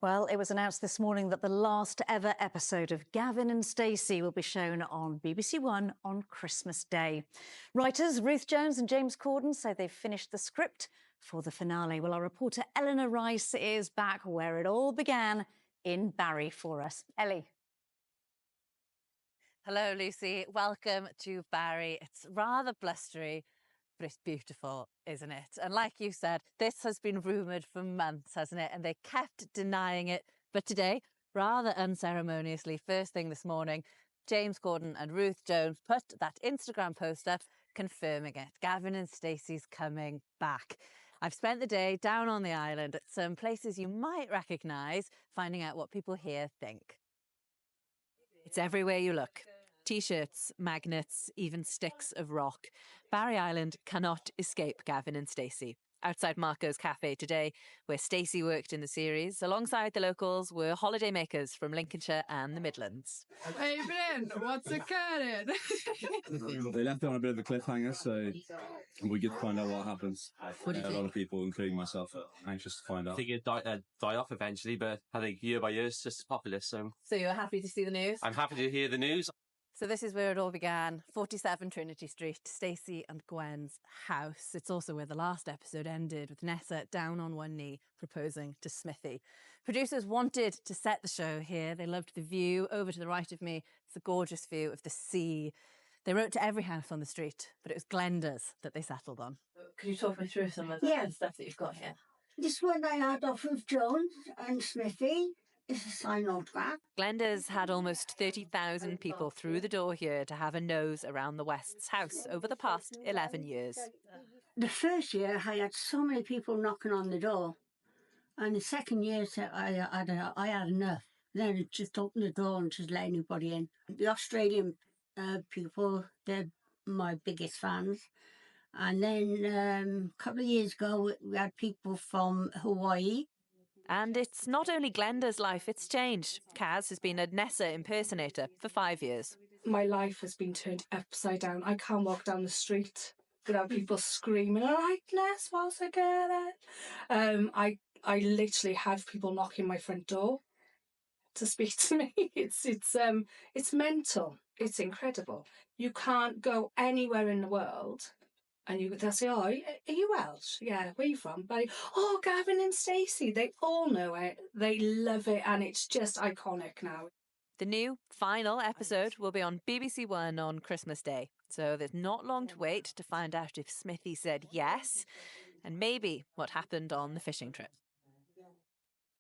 Well, it was announced this morning that the last ever episode of Gavin and Stacey will be shown on BBC One on Christmas Day. Writers Ruth Jones and James Corden say they've finished the script for the finale. Well, our reporter Eleanor Rice is back where it all began in Barry for us. Ellie. Hello, Lucy. Welcome to Barry. It's rather blustery, but it's beautiful, isn't it? And like you said, this has been rumoured for months, hasn't it? And they kept denying it. But today, rather unceremoniously, first thing this morning, James Corden and Ruth Jones put that Instagram post up confirming it. Gavin and Stacey's coming back. I've spent the day down on the island at some places you might recognise, finding out what people here think. It's everywhere you look. T-shirts, magnets, even sticks of rock. Barry Island cannot escape Gavin and Stacey. Outside Marco's Cafe today, where Stacey worked in the series, alongside the locals were holidaymakers from Lincolnshire and the Midlands. Hey Bryn, what's occurring? They left it on a bit of a cliffhanger, so we get to find out what happens. A lot of people, including myself, are anxious to find out. I think it'd die off eventually, but I think year by year it's just popular. So you're happy to see the news? I'm happy to hear the news. So this is where it all began, 47 Trinity Street, Stacey and Gwen's house. It's also where the last episode ended, with Nessa down on one knee proposing to Smithy. Producers wanted to set the show here. They loved the view. Over to the right of me, it's a gorgeous view of the sea. They wrote to every house on the street, but it was Glenda's that they settled on. Could you talk me through some of the stuff that you've got here? This one I had off of Jones and Smithy. It's a signed autograph. Glenda's had almost 30,000 people through the door here to have a nose around the West's house over the past 11 years. The first year, I had so many people knocking on the door. And the second year, I had enough. Then it just opened the door and just let anybody in. The Australian people, they're my biggest fans. And then a couple of years ago, we had people from Hawaii. And it's not only Glenda's life, it's changed. Kaz has been a Nessa impersonator for 5 years. My life has been turned upside down. I can't walk down the street without people screaming, "All right, Ness, what's I get it?" I literally have people knocking my front door to speak to me. It's mental. It's incredible. You can't go anywhere in the world and they'll say, "Oh, are you Welsh? Yeah, where are you from?" But, "Oh, Gavin and Stacey." They all know it. They love it, and it's just iconic now. The new final episode will be on BBC One on Christmas Day. So there's not long to wait to find out if Smithy said yes, and maybe what happened on the fishing trip.